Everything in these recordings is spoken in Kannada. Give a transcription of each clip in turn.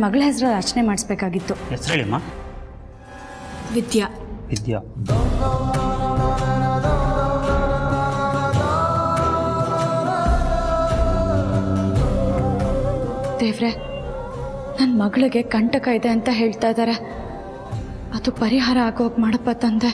ಮಗಳ ಹೆಸರು ರಚನೆ ಮಾಡಿಸ್ಬೇಕಾಗಿತ್ತು. ಹೆಸರು ಹೇಳಿಮ್ಮ. ವಿದ್ಯಾ. ವಿದ್ಯಾ. ದೇವ್ರೆ, ನನ್ನ ಮಗಳಿಗೆ ಕಂಟಕ ಇದೆ ಅಂತ ಹೇಳ್ತಾ ಇದ್ದಾರೆ. ಅದು ಪರಿಹಾರ ಆಗೋಗಿ ಮಾಡಪ್ಪ ತಂದೆ.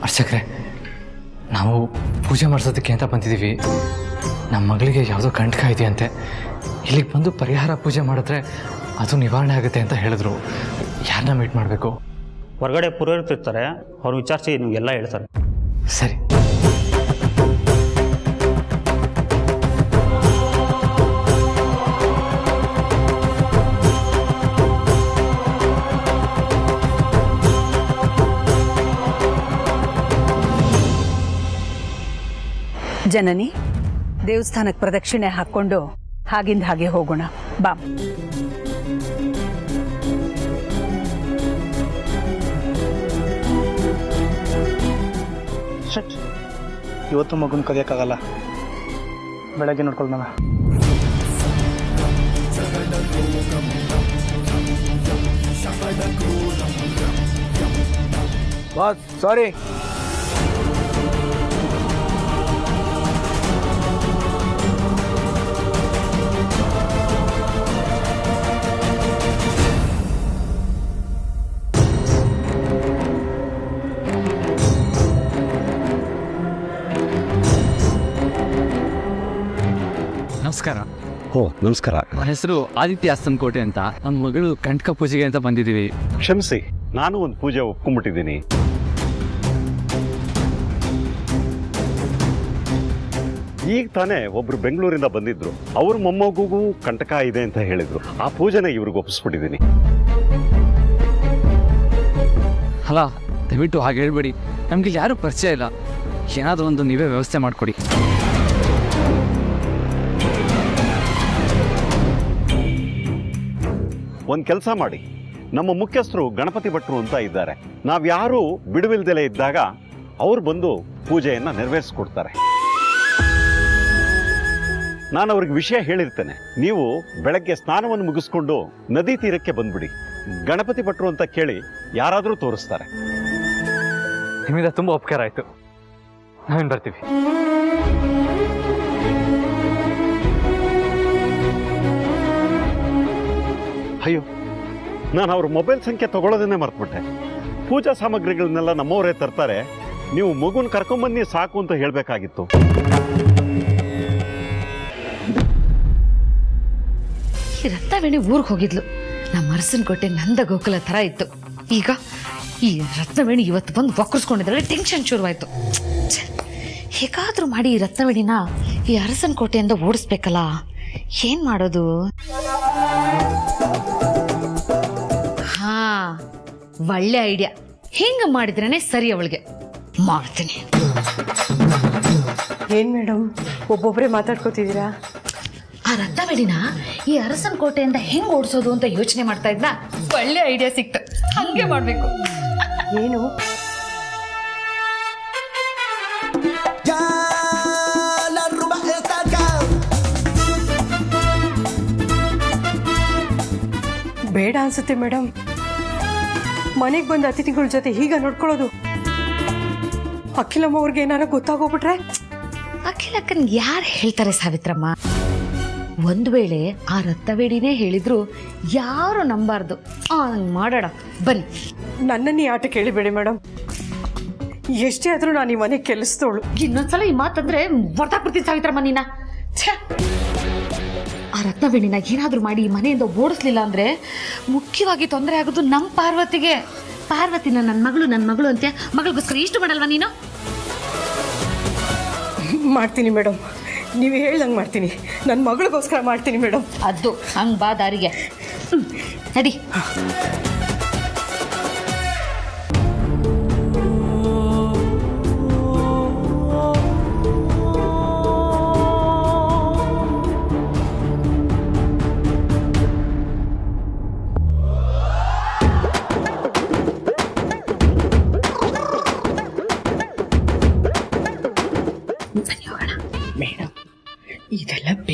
ಅರ್ಚಕ್ರೆ, ನಾವು ಪೂಜೆ ಮಾಡಿಸೋದಕ್ಕೆ ಅಂತ ಬಂದಿದ್ದೀವಿ. ನಮ್ಮ ಮಗಳಿಗೆ ಯಾವುದೋ ಕಂಟಕ ಇದೆಯಂತೆ. ಇಲ್ಲಿಗೆ ಬಂದು ಪರಿಹಾರ ಪೂಜೆ ಮಾಡಿದ್ರೆ ಅದು ನಿವಾರಣೆ ಆಗುತ್ತೆ ಅಂತ ಹೇಳಿದ್ರು. ಯಾರನ್ನ ಮೀಟ್ ಮಾಡಬೇಕು? ಹೊರಗಡೆ ಪುರೋಹಿತರಿರ್ತಾರೆ, ಅವ್ರು ವಿಚಾರಿಸಿ ನಿಮಗೆಲ್ಲ ಹೇಳ್ತಾರೆ. ಸರಿ. ಜನನಿ, ದೇವಸ್ಥಾನಕ್ಕೆ ಪ್ರದಕ್ಷಿಣೆ ಹಾಕ್ಕೊಂಡು ಹಾಗಿಂದ ಹಾಗೆ ಹೋಗೋಣ ಬಾ. ಇವತ್ತು ಮಗುನ ಕಲಿಯೋಕ್ಕಾಗಲ್ಲ, ಬೆಳಗ್ಗೆ ನೋಡ್ಕೊಳ್ಳೋಣ. ಬಾಸ್ ಸಾರಿ. ನಮಸ್ಕಾರ. ನಮಸ್ಕಾರ. ನನ್ನ ಹೆಸರು ಆದಿತ್ಯ ಅಸ್ತನ್ಕೋಟೆ ಅಂತ. ನನ್ನ ಮಗಳು ಕಂಟಕ ಪೂಜೆಗೆ ಅಂತ ಬಂದಿದ್ದೀವಿ. ಕ್ಷಮಿಸಿ, ನಾನು ಒಂದು ಪೂಜೆ ಒಪ್ಕೊಂಡ್ಬಿಟ್ಟಿದ್ದೀನಿ. ಈಗ ತಾನೇ ಒಬ್ರು ಬೆಂಗಳೂರಿಂದ ಬಂದಿದ್ರು. ಅವ್ರ ಮೊಮ್ಮಗುಗೂ ಕಂಟಕ ಇದೆ ಅಂತ ಹೇಳಿದ್ರು. ಆ ಪೂಜೆನ ಇವ್ರಿಗೆ ಒಪ್ಪಿಸ್ಬಿಟ್ಟಿದ್ದೀನಿ. ಅಲ್ಲ, ದಯವಿಟ್ಟು ಹಾಗೆ ಹೇಳ್ಬೇಡಿ. ನಮ್ಗೆ ಯಾರು ಪರಿಚಯ ಇಲ್ಲ. ಏನಾದರೂ ಒಂದು ನೀವೇ ವ್ಯವಸ್ಥೆ ಮಾಡಿಕೊಡಿ. ಒಂದು ಕೆಲಸ ಮಾಡಿ, ನಮ್ಮ ಮುಖ್ಯಸ್ಥರು ಗಣಪತಿ ಭಟ್ರು ಅಂತ ಇದ್ದಾರೆ. ನಾವ್ಯಾರು ಬಿಡುವಿಲ್ದೆಲೆ ಇದ್ದಾಗ ಅವ್ರು ಬಂದು ಪೂಜೆಯನ್ನ ನೆರವೇರಿಸ್ಕೊಡ್ತಾರೆ. ನಾನು ಅವ್ರಿಗೆ ವಿಷಯ ಹೇಳಿರ್ತೇನೆ. ನೀವು ಬೆಳಗ್ಗೆ ಸ್ನಾನವನ್ನು ಮುಗಿಸ್ಕೊಂಡು ನದಿ ತೀರಕ್ಕೆ ಬಂದ್ಬಿಡಿ. ಗಣಪತಿ ಭಟ್ರು ಅಂತ ಕೇಳಿ ಯಾರಾದರೂ ತೋರಿಸ್ತಾರೆ. ನಿಮ್ಮಿಂದ ತುಂಬ ಉಪಕಾರ ಆಯಿತು. ನಾವೇನು ಬರ್ತೀವಿ. ಅಯ್ಯೋ, ನಾನು ಅವ್ರ ಮೊಬೈಲ್ ಸಂಖ್ಯೆ ತಗೊಳ್ಳೋದನ್ನೇ ಮರ್ತ್ಬಿಟ್ಟೆ. ಪೂಜಾ ಸಾಮಗ್ರಿಗಳನ್ನೆಲ್ಲ ನಮ್ಮವರೇ ತರ್ತಾರೆ. ನೀವು ಮಗುನ ಕರ್ಕೊಂಬನ್ನಿ ಸಾಕು ಅಂತ ಹೇಳಬೇಕಾಗಿತ್ತು. ಈ ರತ್ನವೇಣಿ ಊರಿಗೆ ಹೋಗಿದ್ಲು. ನಮ್ಮ ಅರಸನ್ ಕೊಟ್ಟೆ ನಂದ ಗೋಕುಲ ಥರ ಇತ್ತು. ಈಗ ಈ ರತ್ನವೇಣಿ ಇವತ್ತು ಬಂದು ಒಕ್ಕರ್ಸ್ಕೊಂಡಿದ್ರೆ ಟೆನ್ಷನ್ ಶುರುವಾಯಿತು. ಹೇಗಾದರೂ ಮಾಡಿ ಈ ರತ್ನವೇಣಿನ ಈ ಅರಸನ್ ಕೋಟೆಯಿಂದ ಓಡಿಸ್ಬೇಕಲ್ಲ. ಏನು ಮಾಡೋದು? ಹಾ, ಒಳ್ಳೆ ಐಡಿಯಾ. ಹಿಂಗೆ ಮಾಡಿದ್ರೇನೆ ಸರಿ. ಅವಳಿಗೆ ಮಾಡ್ತೀನಿ. ಏನ್ ಮೇಡಮ್, ಒಬ್ಬೊಬ್ಬರೇ ಮಾತಾಡ್ಕೋತಿದ್ದೀರಾ? ಆ ರತ್ನವೇಣಿನ ಈ ಅರಸನ್ ಕೋಟೆಯಿಂದ ಹೆಂಗ್ ಓಡಿಸೋದು ಅಂತ ಯೋಚನೆ ಮಾಡ್ತಾ ಇದ್ನ. ಒಳ್ಳೆ ಐಡಿಯಾ ಸಿಕ್ತು. ಹಂಗೆ ಮಾಡ್ಬೇಕು. ಏನು? ಬೇಡ ಅನ್ಸುತ್ತೆ ಮೇಡಮ್. ಮನೆಗೆ ಬಂದ ಅತಿಥಿಗಳ ಜೊತೆ ಹೀಗ ನೋಡ್ಕೊಳ್ಳೋದು. ಅಖಿಲಮ್ಮ ಅವ್ರಿಗೆ ಏನಾರ ಗೊತ್ತಾಗೋಗ್ಬಿಟ್ರೆ? ಅಖಿಲಕ್ಕನ್ ಯಾರು ಹೇಳ್ತಾರೆ ಸಾವಿತ್ರಮ್ಮ? ಒಂದು ವೇಳೆ ಆ ರತ್ನವೇಣಿನೇ ಹೇಳಿದ್ರು ಯಾರು ನಂಬಾರ್ದು. ಹಂಗ್ ಮಾಡೋಣ ಬನ್ನಿ. ನನ್ನನ್ನು ಈ ಆಟ ಕೇಳಿಬೇಡಿ ಮೇಡಮ್. ಎಷ್ಟೇ ಆದ್ರೂ ನಾನು ಈ ಮನೆ ಕೆಲಸದವಳು. ಇನ್ನೊಂದ್ಸಲ ಈ ಮಾತಂದ್ರೆ ಬರ್ತಾಕ್ಬಿಡ್ತೀನಿ ಸಾವಿತ್ರಮ್ಮ ನೀನ. ಆ ರತ್ನವೇಣಿನ ಏನಾದ್ರೂ ಮಾಡಿ ಈ ಮನೆಯಿಂದ ಓಡಿಸ್ಲಿಲ್ಲ ಅಂದ್ರೆ ಮುಖ್ಯವಾಗಿ ತೊಂದರೆ ಆಗೋದು ನಮ್ಮ ಪಾರ್ವತಿಗೆ. ಪಾರ್ವತಿನ ನನ್ನ ಮಗಳು ಅಂತ ಮಗಳಿಗೋಸ್ಕರ ಇಷ್ಟು ಮಾಡಲ್ವಾ ನೀನು? ಮಾಡ್ತೀನಿ ಮೇಡಮ್, ನೀವು ಹೇಳ್ದಂಗೆ ಮಾಡ್ತೀನಿ. ನನ್ನ ಮಗಳಿಗೋಸ್ಕರ ಮಾಡ್ತೀನಿ ಮೇಡಮ್. ಅದು ಹಂಗೆ ಬಾ ದಾರಿಗೆ ನಡಿ.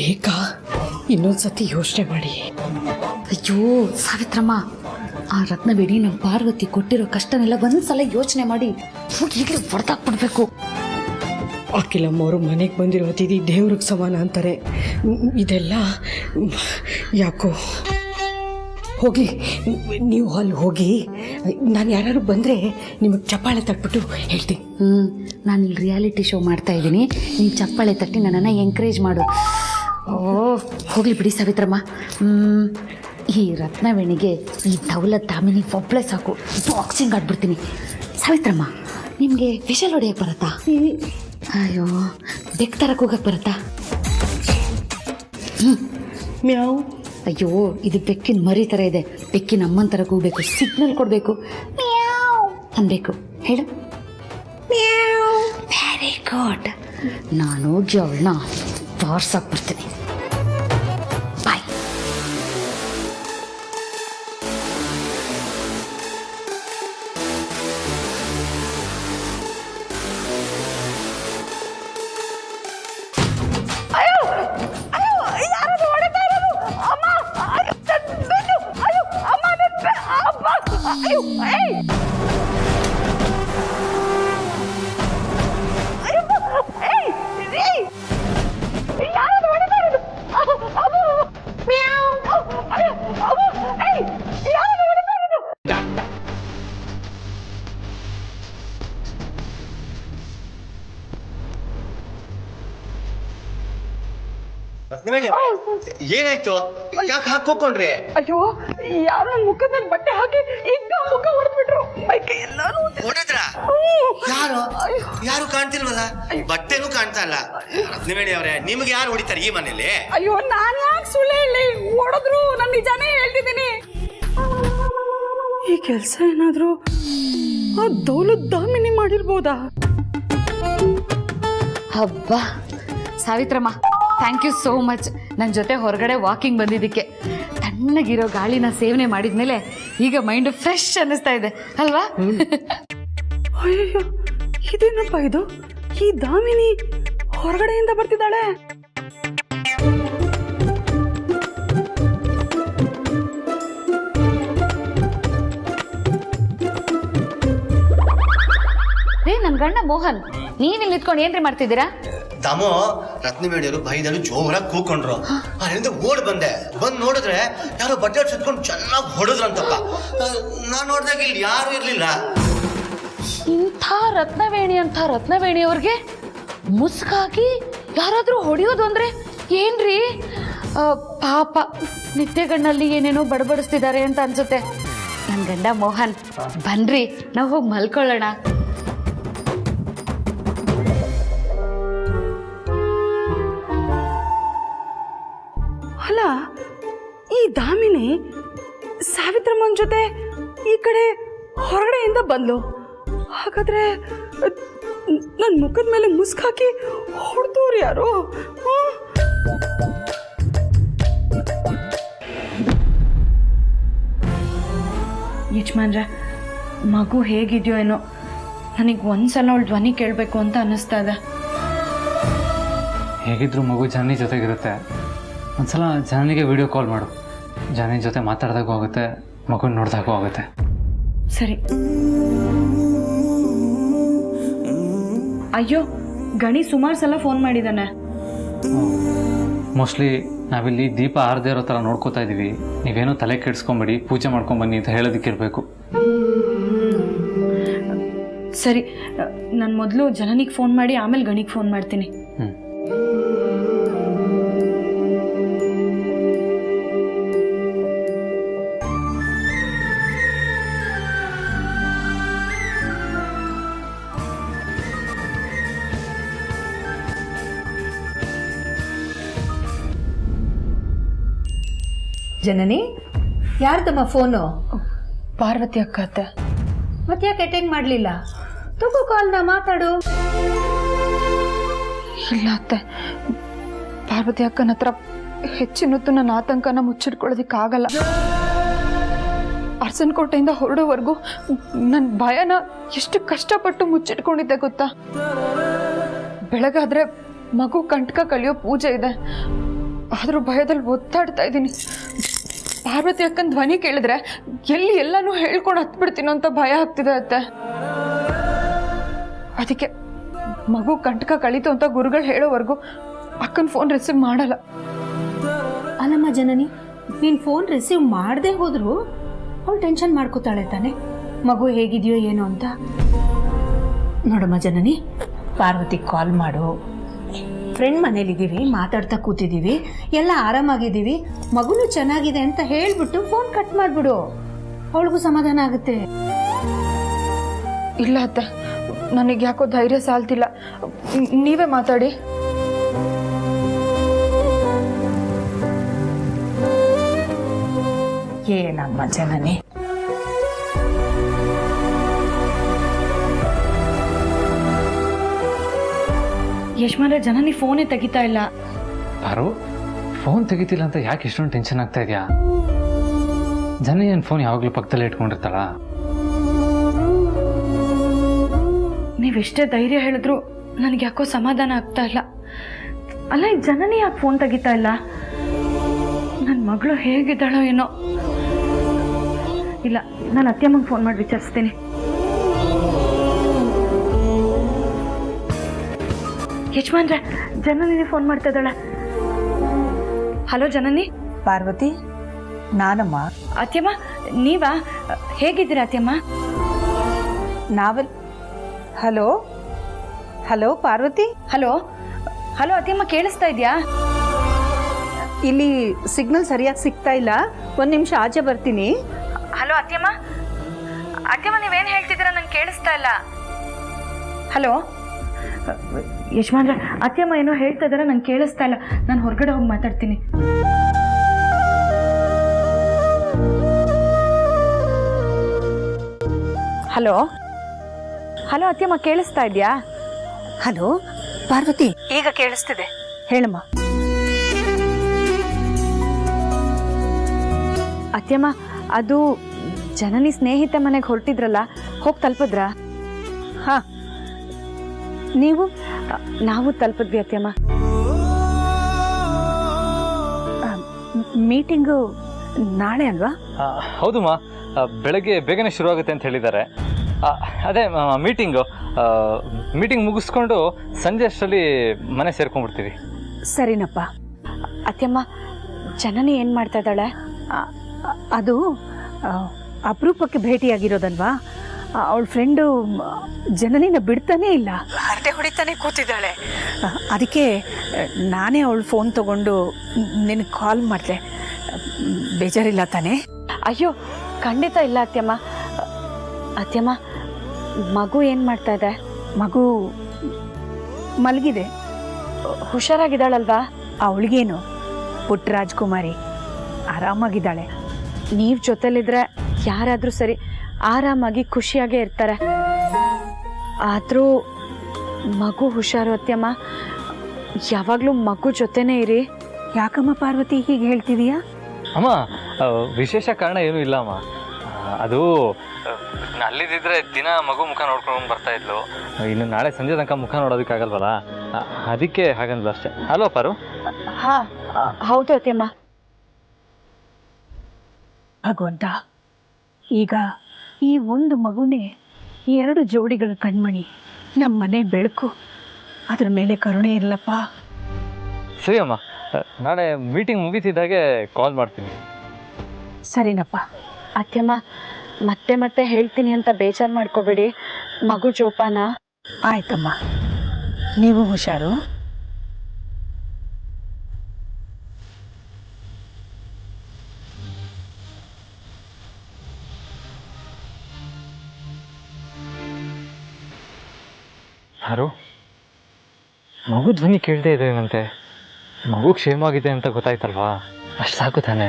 ಬೇಕಾ? ಇನ್ನೊಂದ್ಸತಿ ಯೋಚನೆ ಮಾಡಿ. ಅಯ್ಯೋ ಸಾವಿತ್ರಮ್ಮ, ಆ ರತ್ನಬೇಡಿ ನಮ್ಮ ಪಾರ್ವತಿ ಕೊಟ್ಟಿರೋ ಕಷ್ಟನೆಲ್ಲ ಒಂದ್ಸಲ ಯೋಚನೆ ಮಾಡಿ ಈಗಲೇ ಹೊಡೆದಾಕ್ಬಿಡ್ಬೇಕು. ಅಖಿಲಮ್ಮವರು ಮನೆಗೆ ಬಂದಿರೋ ಅತಿಥಿ ದೇವ್ರಿಗೆ ಸಮಾನ ಅಂತಾರೆ. ಇದೆಲ್ಲ ಯಾಕೋ. ಹೋಗಿ ನೀವು ಅಲ್ಲಿ ಹೋಗಿ, ನಾನು ಯಾರು ಬಂದರೆ ನಿಮಗೆ ಚಪ್ಪಾಳೆ ತಟ್ಬಿಟ್ಟು ಹೇಳ್ತೀನಿ. ನಾನು ಇಲ್ಲಿ ರಿಯಾಲಿಟಿ ಶೋ ಮಾಡ್ತಾ ಇದ್ದೀನಿ, ನೀನು ಚಪ್ಪಾಳೆ ತಟ್ಟಿ ನನ್ನನ್ನು ಎಂಕರೇಜ್ ಮಾಡು. ಓ ಹೋಗ್ಲಿ ಬಿಡಿ ಸಾವಿತ್ರಮ್ಮ. ಈ ರತ್ನವೇಣಿಗೆ ಈ ದೌಲತ್ ದಾಮಿನಿ ಒಬ್ಬಳೇ ಸಾಕು, ಬಾಕ್ಸಿಂಗ್ ಆಡ್ಬಿಡ್ತೀನಿ. ಸಾವಿತ್ರಮ್ಮ, ನಿಮಗೆ ಫಿಶಲ್ ಹೊಡೆಯಕ್ಕೆ ಬರುತ್ತಾ? ಅಯ್ಯೋ ಬೆಕ್ ತರಕ್ಕೆ ಹೋಗಕ್ಕೆ ಬರುತ್ತಾ? ಮ್ಯಾವ್. ಅಯ್ಯೋ ಇದು ಬೆಕ್ಕಿನ ಮರಿ ಥರ ಇದೆ, ಬೆಕ್ಕಿನ ಅಮ್ಮನ ಥರ ಕೂಗಬೇಕು, ಸಿಗ್ನಲ್ ಕೊಡಬೇಕು, ಅನ್ಬೇಕು. ಹೇಳು. Very good. ನಾನು ಹೋಗಿ ಅವಳನ್ನ ತೋರ್ಸಾಕ್ಬಿಡ್ತೀನಿ. ಬಾಯ್. ಏನಾಯ್ತು? ಯಾಕೆ ಹಾಕೊಂಡ್ರಿ? ಅಯ್ಯೋ ಯಾರೋ ನನ್ನ ಮುಖದ ಮೇಲೆ ಬಟ್ಟೆ ಹಾಕಿ ಈಗ ಮುಖ ಹೊಡೆದ್ಬಿಟ್ರು. ಎಲ್ಲಾರು ಹೊಡೆದ್ರ? ಯಾರು? ಯಾರು ಕಾಣ್ತಿಲ್ವಲ್ಲ, ಬಟ್ಟೆನೂ ಕಾಣ್ತಾ ಇಲ್ಲ. ರತ್ನವೇಣಿ ಅವ್ರೆ, ನಿಮ್ಗೆ ಯಾರು ಹೊಡಿತಾರೆ ಈ ಮನೇಲಿ? ಅಯ್ಯೋ ನಾನು ಯಾಕೆ ಸುಳ್ಳು ಹೇಳಿ? ಹೊಡೆದ್ರು, ನಾನು ನಿಜಾನೇ ಹೇಳ್ತಿದ್ದೀನಿ. ಈ ಕೆಲಸ ಏನಾದ್ರು ಆ ದೌಲತ್ ದಾಮಿನಿ ಮಾಡಿರ್ಬೋದಾ? ಹಬ್ಬ Savitramma, thank you so much. ನನ್ನ ಜೊತೆ ಹೊರಗಡೆ ವಾಕಿಂಗ್ ಬಂದಿದ್ದಕ್ಕೆ. ತಣ್ಣಗಿರೋ ಗಾಳಿನ ಸೇವನೆ ಮಾಡಿದ್ಮೇಲೆ ಈಗ ಮೈಂಡ್ ಫ್ರೆಶ್ ಅನ್ನಿಸ್ತಾ ಇದೆ ಅಲ್ವಾ? ಅಯ್ಯೋ ಇದೇನಪ್ಪ ಇದು? ಈ ದಾಮಿನಿ ಹೊರಗಡೆಯಿಂದ ಬರ್ತಿದ್ದಾಳೆ. ರೇ ನನ್ನ ಗಂಡ ಮೋಹನ್, ನೀವಿಲ್ಲಿ ನಿಂತ್ಕೊಂಡು ಏನ್ರಿ ಮಾಡ್ತಿದ್ದೀರಾ? ದಮೋ ರತ್ನವೇಣಿಯವರು ಭಯದಲ್ಲಿ ಜೋರಾಗಿ ಕೂಕೊಂಡ್ರು. ಅಲ್ಲಿಂದ ಓಡ್ ಬಂದೆ. ಬಂದ್ ನೋಡಿದ್ರೆ ಯಾರೋ ಬಟ್ಟೆ ಸುತ್ಕೊಂಡು ಚೆನ್ನಾಗಿ ಹೊಡೆದ್ರಂತಪ್ಪ. ನಾನ್ ನೋಡ್ದಾಗ ಇಲ್ಲಿ ಯಾರು ಇರ್ಲಿಲ್ಲ. ಇಂಥ ರತ್ನವೇಣಿಯವ್ರಿಗೆ ಮುಸ್ಕಾಗಿ ಯಾರಾದ್ರೂ ಹೊಡೆಯೋದು ಅಂದ್ರೆ ಏನ್ರಿ? ಪಾಪ ನಿತ್ಯಗಣ್ಣಲ್ಲಿ ಏನೇನೋ ಬಡಬಡಿಸ್ತಿದ್ದಾರೆ ಅಂತ ಅನ್ಸುತ್ತೆ. ನನ್ನ ಗಂಡ ಮೋಹನ್, ಬನ್ರಿ ನಾವು ಹೋಗಿ ಮಲ್ಕೊಳ್ಳೋಣ. ಅಲ್ಲ, ಈ ದಾಮಿನಿ ಸಾವಿತ್ರಮ್ಮನ ಜೊತೆ ಈ ಕಡೆ ಹೊರಗಡೆಯಿಂದ ಬಂದ್ಲು. ಹಾಗಾದ್ರೆ ನನ್ನ ಮುಖದ ಮೇಲೆ ಮುಸ್ಕಾಕಿ ಹೊಡೆದವ್ರು ಯಾರು? ಯಜಮಾನ್ರೆ, ಮಗು ಹೇಗಿದೆಯೋ ಏನೋ, ನನಗೆ ಒಂದ್ಸಲ ಅವಳ ಧ್ವನಿ ಕೇಳಬೇಕು ಅಂತ ಅನ್ನಿಸ್ತಾ ಇದೆ. ಹೇಗಿದ್ರು ಮಗು ಜಾನಿ ಜೊತೆಗಿರುತ್ತೆ. ಒಂದ್ಸಲ ಜಾನಿಗೆ ವಿಡಿಯೋ ಕಾಲ್ ಮಾಡು. ಜಾನಿ ಜೊತೆ ಮಾತಾಡ್ದಾಗೂ ಆಗುತ್ತೆ, ಮಗುನ ನೋಡ್ದಾಗೂ ಆಗುತ್ತೆ. ಸರಿ. ಅಯ್ಯೋ ಗಣಿ ಸುಮಾರು ಸಲ ಫೋನ್ ಮಾಡಿದ್ದಾನೆ. ಮೋಸ್ಟ್ಲಿ ನಾವಿಲ್ಲಿ ದೀಪ ಆರದೇ ಇರೋ ಥರ ನೋಡ್ಕೋತಾ ಇದ್ದೀವಿ, ನೀವೇನೋ ತಲೆ ಕೆಡಿಸ್ಕೊಂಬೇಡಿ, ಪೂಜೆ ಮಾಡ್ಕೊಂಬನ್ನಿ ಅಂತ ಹೇಳೋದಕ್ಕಿರಬೇಕು. ಸರಿ, ನಾನು ಮೊದಲು ಜನನಿಗೆ ಫೋನ್ ಮಾಡಿ ಆಮೇಲೆ ಗಣಿಗೆ ಫೋನ್ ಮಾಡ್ತೀನಿ. ಜನನಿ, ಯಾರ್ದಮ್ಮ ಫೋನು? ಪಾರ್ವತಿ ಅಕ್ಕ ಅತ್ತೆ. ಮತ್ತೆ ಯಾಕೆ ಅಟೆಂಡ್ ಮಾಡಲಿಲ್ಲ? ತಗೋ ಕಾಲ್ನ ಮಾತಾಡು. ಇಲ್ಲ ಅತ್ತೆ, ಪಾರ್ವತಿ ಅಕ್ಕನ ಹತ್ರ ಹೆಚ್ಚಿನೊತ್ತು ನನ್ನ ಆತಂಕನ ಮುಚ್ಚಿಟ್ಕೊಳ್ಳೋದಕ್ಕಾಗಲ್ಲ. ಅರಸನಕೋಟೆಯಿಂದ ಹೊರಡೋವರೆಗೂ ನನ್ನ ಭಯನ ಎಷ್ಟು ಕಷ್ಟಪಟ್ಟು ಮುಚ್ಚಿಟ್ಕೊಂಡಿದ್ದೆ ಗೊತ್ತಾ? ಬೆಳಗಾದ್ರೆ ಮಗು ಕಂಟಕ ಕಲಿಯೋ ಪೂಜೆ ಇದೆ. ಆದರೂ ಭಯದಲ್ಲಿ ಒತ್ತಾಡ್ತಾ ಇದ್ದೀನಿ. ಪಾರ್ವತಿ ಅಕ್ಕನ ಧ್ವನಿ ಕೇಳಿದ್ರೆ ಎಲ್ಲನೂ ಹೇಳ್ಕೊಂಡು ಹತ್ಬಿಡ್ತೀನೋ ಅಂತ ಭಯ ಆಗ್ತಿದೆ ಅತ್ತೆ. ಅದಕ್ಕೆ ಮಗು ಕಂಟಕ ಕಳೀತು ಅಂತ ಗುರುಗಳು ಹೇಳೋವರೆಗೂ ಅಕ್ಕನ ಫೋನ್ ರಿಸೀವ್ ಮಾಡಲ್ಲ. ಅಲ್ಲಮ್ಮ ಜನನಿ, ನೀನು ಫೋನ್ ರಿಸೀವ್ ಮಾಡದೆ ಹೋದ್ರು ಅವಳು ಟೆನ್ಷನ್ ಮಾಡ್ಕೋತಾಳೆ ತಾನೆ, ಮಗು ಹೇಗಿದೆಯೋ ಏನೋ ಅಂತ. ನೋಡಮ್ಮ ಜನನಿ, ಪಾರ್ವತಿ ಕಾಲ್ ಮಾಡು. ಫ್ರೆಂಡ್ ಮನೇಲಿದ್ದೀವಿ, ಮಾತಾಡ್ತಾ ಕೂತಿದ್ದೀವಿ, ಎಲ್ಲ ಆರಾಮಾಗಿದ್ದೀವಿ, ಮಗುನು ಚೆನ್ನಾಗಿದೆ ಅಂತ ಹೇಳ್ಬಿಟ್ಟು ಫೋನ್ ಕಟ್ ಮಾಡಿಬಿಡು. ಅವಳಿಗೂ ಸಮಾಧಾನ ಆಗುತ್ತೆ. ಇಲ್ಲ ಅತ್ತೆ, ನನಗೆ ಯಾಕೋ ಧೈರ್ಯ ಸಾಲ್ತಿಲ್ಲ. ನೀವೇ ಮಾತಾಡಿ. ಏನಮ್ಮ ಜನನಿ, ಯಜಮಾನ್ರೆ ಜನನಿ ಫೋನೇ ತೆಗಿತಾ ಇಲ್ಲ. ಪಾರು, ಫೋನ್ ತೆಗಿತಿಲ್ಲ ಅಂತ ಯಾಕೆ ಇಷ್ಟೊಂದು ಟೆನ್ಷನ್ ಆಗ್ತಾ ಇದೆಯಾ? ಜನ ಏನು ಫೋನ್ ಯಾವಾಗಲೂ ಪಕ್ಕದಲ್ಲೇ ಇಟ್ಕೊಂಡಿರ್ತಾಳ? ನೀವೆಷ್ಟೇ ಧೈರ್ಯ ಹೇಳಿದ್ರು ನನಗೆ ಯಾಕೋ ಸಮಾಧಾನ ಆಗ್ತಾ ಇಲ್ಲ. ಅಲ್ಲ, ಈ ಜನನಿ ಯಾಕೆ ಫೋನ್ ತೆಗಿತಾ ಇಲ್ಲ? ನನ್ನ ಮಗಳು ಹೇಗಿದ್ದಾಳೋ ಏನೋ. ಇಲ್ಲ, ನಾನು ಅತ್ತೆಮ್ಮಂಗೆ ಫೋನ್ ಮಾಡಿ ವಿಚಾರಿಸ್ತೀನಿ. ಯಜಮಾನ್ರೆ, ಜನನಿ ಫೋನ್ ಮಾಡ್ತಾ ಇದ್ದಾಳೆ. ಹಲೋ ಜನನಿ. ಪಾರ್ವತಿ, ನಾನಮ್ಮ. ಅತ್ತೆಮ್ಮ, ನೀವಾ? ಹೇಗಿದ್ದೀರಾ ಅತ್ತೆಮ್ಮ? ನಾವಲ್. Hello hello Parvati. Hello hello ಅತ್ತೆಮ್ಮ, ಕೇಳಿಸ್ತಾ ಇದೆಯಾ? ಇಲ್ಲಿ ಸಿಗ್ನಲ್ ಸರಿಯಾಗಿ ಸಿಗ್ತಾ ಇಲ್ಲ, ಒಂದು ನಿಮಿಷ ಆಚೆ ಬರ್ತೀನಿ. ಹಲೋ ಅತ್ತೆಮ್ಮ. ಅತ್ತೆಮ್ಮ, ನೀವೇನು ಹೇಳ್ತಿದ್ದೀರಾ? ನಂಗೆ ಕೇಳಿಸ್ತಾ ಇಲ್ಲ. ಹಲೋ ಯಜಮಾನ್ರೆ, ಅತ್ತೆಮ್ಮ ಏನೋ ಹೇಳ್ತಾ ಇದಾರೆ, ನಂಗೆ ಕೇಳಿಸ್ತಾ ಇಲ್ಲ. ನಾನು ಹೊರಗಡೆ ಹೋಗಿ ಮಾತಾಡ್ತೀನಿ. ಹಲೋ ಹಲೋ ಅತ್ತೆಮ್ಮ, ಕೇಳಿಸ್ತಾ ಇದೆಯಾ? ಹಲೋ ಪಾರ್ವತಿ, ಈಗ ಕೇಳಿಸ್ತಿದೆ, ಹೇಳಮ್ಮ. ಅತ್ತೆಮ್ಮ, ಅದು ಜನನಿ ಸ್ನೇಹಿತ ಮನೆಗೆ ಹೊರಟಿದ್ರಲ್ಲ, ಹೋಗಿ ತಲುಪಿದ್ರಾ? ಹಾ, ನೀವು? ನಾವು ತಲುಪಿದ್ವಿ ಅತ್ತೆಮ್ಮ. ಮೀಟಿಂಗು ನಾಳೆ ಅಲ್ವಾ? ಹೌದಮ್ಮ, ಬೆಳಗ್ಗೆ ಬೇಗನೆ ಶುರುವಾಗುತ್ತೆ ಅಂತ ಹೇಳಿದ್ದಾರೆ. ಅದೇ ಮೀಟಿಂಗ್ ಮುಗಿಸ್ಕೊಂಡು ಸಂಜೆ ಅಷ್ಟರಲ್ಲಿ ಮನೆ ಸೇರ್ಕೊಂಡ್ಬಿಡ್ತೀವಿ. ಸರಿನಪ್ಪ. ಅತ್ತೆಮ್ಮ, ಜನನಿ ಏನು ಮಾಡ್ತಾ ಇದ್ದಾಳೆ? ಅದು ಅಪರೂಪಕ್ಕೆ ಭೇಟಿಯಾಗಿರೋದಲ್ವಾ, ಅವಳ ಫ್ರೆಂಡು ಜನನಿನ ಬಿಡ್ತಾನೇ ಇಲ್ಲ, ಹರಟೆ ಹೊಡಿತಾನೆ ಕೂತಿದ್ದಾಳೆ. ಅದಕ್ಕೆ ನಾನೇ ಅವಳು ಫೋನ್ ತಗೊಂಡು ನಿನಗೆ ಕಾಲ್ ಮಾಡಿದೆ. ಬೇಜಾರಿಲ್ಲ ತಾನೇ? ಅಯ್ಯೋ, ಖಂಡಿತ ಇಲ್ಲ ಅತ್ತೆಮ್ಮ. ಅತ್ತೆಮ್ಮ, ಮಗು ಏನು ಮಾಡ್ತಾ ಇದೆ? ಮಗು ಮಲಗಿದೆ. ಹುಷಾರಾಗಿದ್ದಾಳಲ್ವಾ? ಅವಳಿಗೇನು, ಪುಟ್ಟ ರಾಜ್ಕುಮಾರಿ ಆರಾಮಾಗಿದ್ದಾಳೆ. ನೀವು ಜೊತೆಲಿದ್ರೆ ಯಾರಾದರೂ ಸರಿ ಆರಾಮಾಗಿ ಖುಷಿಯಾಗೇ ಇರ್ತಾರೆ. ಆದರೂ ಮಗು ಹುಷಾರು ಅತ್ತೆಮ್ಮ, ಯಾವಾಗಲೂ ಮಗು ಜೊತೆನೇ ಇರಿ. ಯಾಕಮ್ಮ ಪಾರ್ವತಿ ಹೀಗೆ ಹೇಳ್ತಿದೀಯಾ? ಅಮ್ಮ, ವಿಶೇಷ ಕಾರಣ ಏನೂ ಇಲ್ಲ ಅಮ್ಮ. ಅದು ಅಲ್ಲಿದ್ದಿದ್ರೆ ದಿನ ಮಗು ಮುಖ ನೋಡ್ಕೊಂಡು ಬರ್ತಾ ಇದ್ಲು. ಇನ್ನು ನಾಳೆ ಸಂಜೆ ತನಕ ಮುಖ ನೋಡೋದಕ್ಕಾಗಲ್ವಲ್ಲ, ಅದಕ್ಕೆ ಹಾಗಂದ್ಲು ಅಷ್ಟೇ. ಅಲ್ವಾ ಪಾರು? ಹಾಂ, ಹೌದು ಅತ್ತೆಮ್ಮ. ಭಗವಂತ, ಈಗ ಈ ಒಂದು ಮಗುನೇ 2 ಜೋಡಿಗಳ ಕಣ್ಮಣಿ, ನಮ್ಮ ಮನೆ ಬೆಳಕು, ಅದ್ರ ಮೇಲೆ ಕರುಣೆ ಇರಲಪ್ಪ. ಸರಿ ಅಮ್ಮ, ನಾಳೆ ಮೀಟಿಂಗ್ ಮುಗಿತಿದ್ದಾಗೆ ಕಾಲ್ ಮಾಡ್ತೀನಿ. ಸರಿನಪ್ಪ. ಅತ್ತೆಮ್ಮ, ಮತ್ತೆ ಮತ್ತೆ ಹೇಳ್ತೀನಿ ಅಂತ ಬೇಜಾರು ಮಾಡ್ಕೋಬೇಡಿ. ಮಗು ಜೋಪಾನ. ಆಯ್ತಮ್ಮ, ನೀವು ಹುಷಾರು. ಯಾರು? ಮಗು ಧ್ವನಿ ಕೇಳ್ದೇ ಇದೇನಂತೆ. ಮಗು ಕ್ಷೇಮವಾಗಿದೆ ಅಂತ ಗೊತ್ತಾಯ್ತಲ್ವಾ, ಅಷ್ಟು ಸಾಕು ತಾನೆ.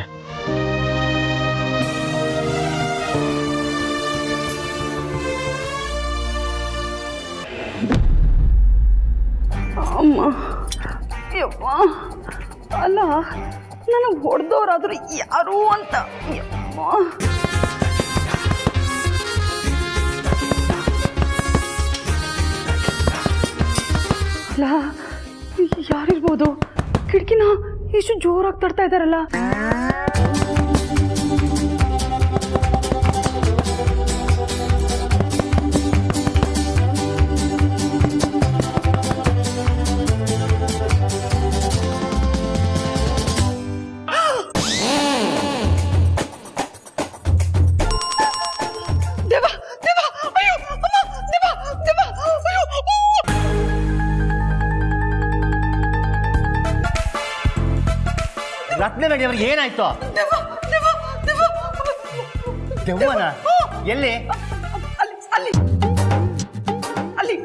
ಅಮ್ಮ, ಯಪ್ಪ, ಅಲ್ಲ, ನನಗೆ ಹೊಡೆದವ್ರಾದ್ರು ಯಾರು ಅಂತ. ಯಪ್ಪ, ಅಲ್ಲ, ಯಾರಿರ್ಬೋದು? ಕಿಟಕಿನ ಇಷ್ಟು ಜೋರಾಗಿ ತಡ್ತಾ ಇದ್ದಾರಲ್ಲ. ರತ್ನವೇಣಿ ಅವ್ರಿಗೆ ಏನಾಯ್ತು? ದೆವ್ವನ ಎಲ್ಲಿ?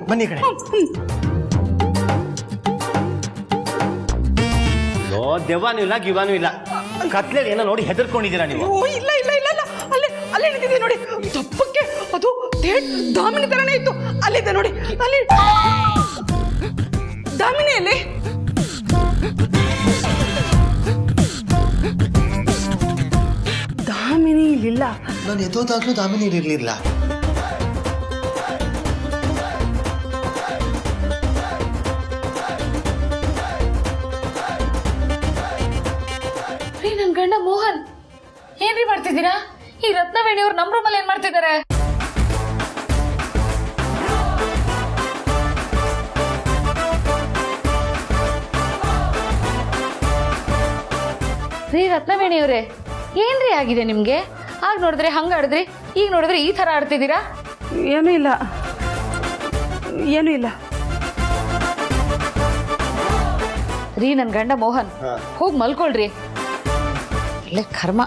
ಬನ್ನಿ ಈ ಕಡೆ. ದೆವ್ವನೂ ಇಲ್ಲ ಗಿವ್ವನೂ ಇಲ್ಲ. ಕತ್ಲೆಯಲ್ಲಿ ಏನೋ ನೋಡಿ ಹೆದರ್ಕೊಂಡಿದ್ದೀರಾ ನೀವು? ಇಲ್ಲ ಇಲ್ಲ ಇಲ್ಲ ಇಲ್ಲ, ಅಲ್ಲೇ ನಿಂತಿದೆ ನೋಡಿ, ತಪ್ಪಕ್ಕೆ ಅದು ದಾಮಿನಿ ತರನೇ ಇತ್ತು. ಅಲ್ಲಿದೆ ನೋಡಿ, ಅಲ್ಲಿ ದಾಮಿನಿಯಲ್ಲಿ. ದಾಮಿನಿ ಇಲ್ಲಿಲ್ಲ. ನಾನು ಎದ್ದೋದಾಗ್ಲೂ ದಾಮಿನಿ ಇರಲಿಲ್ಲ. ರೀ ನನ್ ಗಂಡ ಮೋಹನ್ ಏನ್ರಿ ಮಾಡ್ತಿದ್ದೀರಾ? ಈ ರತ್ನವೇಣಿ ಅವ್ರು ನಮ್ ರೂಮಲ್ಲಿ ಏನ್ ಮಾಡ್ತಿದ್ದಾರೆ? ರೀ ರತ್ನವೇಣಿ ಅವ್ರೆ, ಏನ್ರಿ ಆಗಿದೆ ನಿಮ್ಗೆ? ಆಗ ನೋಡಿದ್ರೆ ಹಂಗ ಆಡಿದ್ರಿ, ಈಗ ನೋಡಿದ್ರೆ ಈ ತರ ಆಡ್ತಿದ್ದೀರಾ? ಏನೂ ಇಲ್ಲ, ಏನೂ ಇಲ್ಲ. ರೀ ನನ್ ಗಂಡ ಮೋಹನ್, ಹೋಗಿ ಮಲ್ಕೊಳ್ರಿ. ಒಳ್ಳೆ ಕರ್ಮ.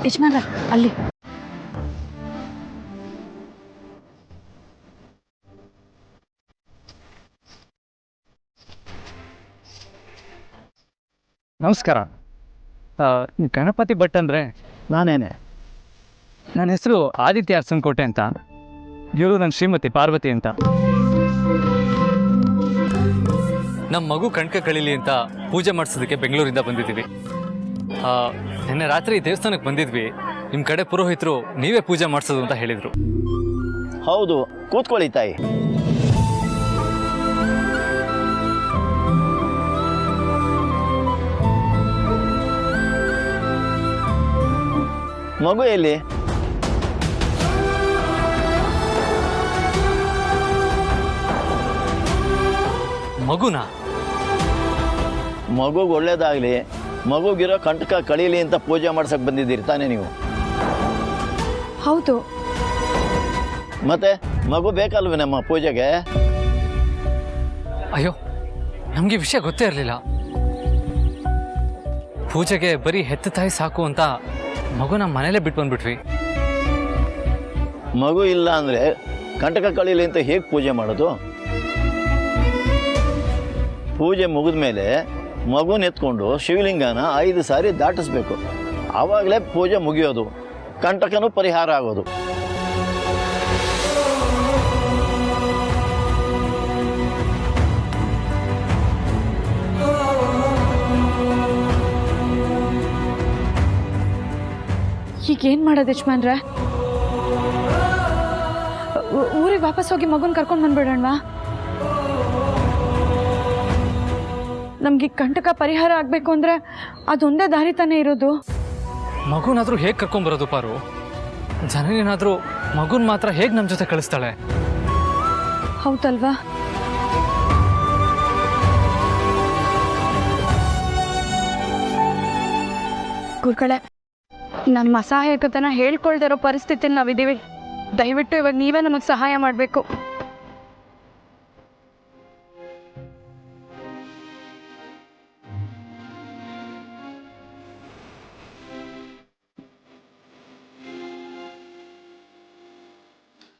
ಯಜಮಾನ್ರ ಅಲ್ಲಿ. ನಮಸ್ಕಾರ. ಗಣಪತಿ ಭಟ್ ಅಂದರೆ ನಾನೇನೆ. ನನ್ನ ಹೆಸರು ಆದಿತ್ಯ ಅರಸನಕೋಟೆ ಅಂತ. ಇವರು ನನ್ನ ಶ್ರೀಮತಿ ಪಾರ್ವತಿ ಅಂತ. ನಮ್ಮ ಮಗು ಕಣ್ಕ ಕಳೀಲಿ ಅಂತ ಪೂಜೆ ಮಾಡಿಸೋದಕ್ಕೆ ಬೆಂಗಳೂರಿಂದ ಬಂದಿದ್ದೀವಿ. ನಿನ್ನೆ ರಾತ್ರಿ ದೇವಸ್ಥಾನಕ್ಕೆ ಬಂದಿದ್ವಿ. ನಿಮ್ಮ ಕಡೆ ಪುರೋಹಿತರು ನೀವೇ ಪೂಜೆ ಮಾಡಿಸೋದು ಅಂತ ಹೇಳಿದರು. ಹೌದು, ಕೂತ್ಕೊಳ್ಳಿ ತಾಯಿ. ಮಗು ಎಲ್ಲಿ? ಮಗುನಾ? ಮಗುಗೆ ಒಳ್ಳೇದಾಗಲಿ, ಮಗುಗಿರೋ ಕಂಟಕ ಕಳೀಲಿ ಅಂತ ಪೂಜೆ ಮಾಡ್ಸಕ್ಕೆ ಬಂದಿದ್ದೀರಿ ತಾನೇ ನೀವು? ಹೌದು. ಮತ್ತೆ ಮಗು ಬೇಕಲ್ವೇ ನಮ್ಮ ಪೂಜೆಗೆ? ಅಯ್ಯೋ, ನಮಗೆ ವಿಷಯ ಗೊತ್ತೇ ಇರಲಿಲ್ಲ. ಪೂಜೆಗೆ ಬರೀ ಹೆತ್ತ ತಾಯಿ ಸಾಕು ಅಂತ ಮಗುನ ಮನೇಲೇ ಬಿಟ್ಟು ಬಂದ್ಬಿಟ್ವಿ. ಮಗು ಇಲ್ಲ ಅಂದರೆ ಕಂಟಕ ಕಳೀಲಿ ಅಂತ ಹೇಗೆ ಪೂಜೆ ಮಾಡೋದು? ಪೂಜೆ ಮುಗಿದ ಮೇಲೆ ಮಗುನ ಎತ್ಕೊಂಡು ಶಿವಲಿಂಗನ 5 ಸಾರಿ ದಾಟಿಸ್ಬೇಕು. ಆವಾಗಲೇ ಪೂಜೆ ಮುಗಿಯೋದು, ಕಂಟಕನೂ ಪರಿಹಾರ ಆಗೋದು. ಈಗೇನು ಮಾಡೋದು ಯಜಮಾನ್ರೆ? ಊರಿಗೆ ವಾಪಸ್ ಹೋಗಿ ಮಗುನ ಕರ್ಕೊಂಡು ಬಂದ್ಬಿಡೋಣವಾ? ನಮ್ಗೆ ಕಂಟಕ ಪರಿಹಾರ ಆಗಬೇಕು ಅಂದರೆ ಅದೊಂದೇ ದಾರಿ ತಾನೇ ಇರೋದು. ಮಗುನಾದರೂ ಹೇಗೆ ಕರ್ಕೊಂಬರೋದು ಪಾರು? ಜನನೇನಾದರೂ ಮಗುನ ಮಾತ್ರ ಹೇಗೆ ನಮ್ಮ ಜೊತೆ ಕಳಿಸ್ತಾಳೆ? ಹೌದಲ್ವಾ? ಗುರುಗಳೇ, ನಮ್ಮ ಅಸಹಾಯಕತನ ಹೇಳ್ಕೊಳ್ದಿರೋ ಪರಿಸ್ಥಿತಿಲಿ ನಾವಿದ್ದೀವಿ. ದಯವಿಟ್ಟು ಇವಾಗ ನೀವೇ ನಮಗೆ ಸಹಾಯ ಮಾಡಬೇಕು.